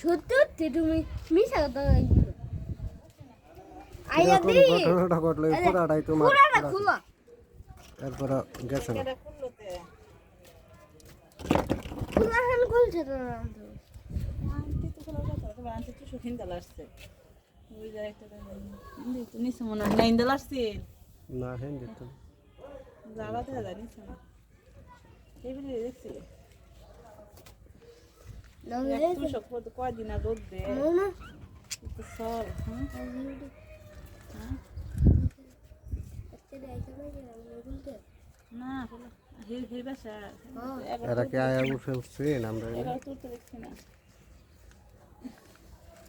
সত্যি তুমি মিছা কথা বলছো আইয়া দি ঘটনাটা ঘটলো এই পুরাটাই তোমার পুরাটা খুলো তারপর গেছে না পুরাখান খুলছে তো না আন্টি তো খোলা কথা তবে আন্টি তো সুখিন দাল আসছে ওই যা একটা তো নিছে মনে হয় নাইন দাল আসছে না হেন দিত যাবা তো জানিস না এই বিলি দেখছি একটু শক্ত তো কয়দিন আগে দে না তো সর হ্যাঁ না বলো হে হে বাসা এরা কি আয়া উঠে উঠছেন আমরা এবার তুলতে দেখছি না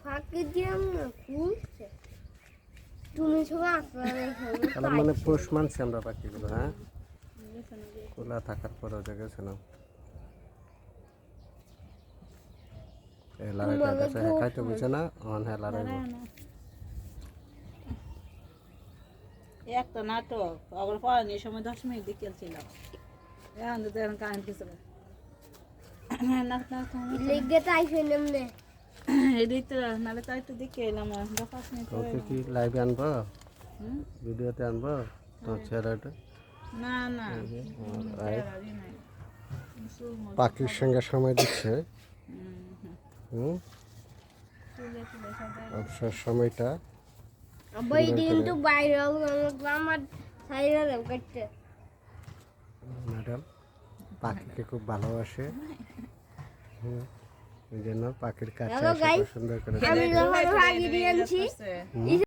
ফাঁকি দিয়ে খুলছে তুমি সবাই আপনারা তাহলে মানে পোষ মানছি আমরা পাখিগুলো হ্যাঁ খোলা থাকার পরেও যে গেছে না লারাইটা গেছে হ্যাঁ খাইতে বুঝছে না হ্যাঁ লারাই একটা নাটক আবার পড়ানোর সময় 10 মিনিট বিকেল ছিলাম এখন তো এখন কারেন্ট কিছু না লেগে তাই ফেললাম নে এদিক তো নালে তাই তো দেখে এলাম 5 মিনিট ওকে কি লাইভে আনবো ভিডিওতে আনবো তোমার চেহারাটা না না পাখির সঙ্গে সময় দিচ্ছে অবসর সময়টা আবার কিন্তু বাইরে আমার সাইরা কাটতে ম্যাডাম পাখিকে খুব ভালোবাসে এই জন্য পাখির কাছে Hello, guys. সুন্দর করে আমি যখন ভাগি দিয়েছি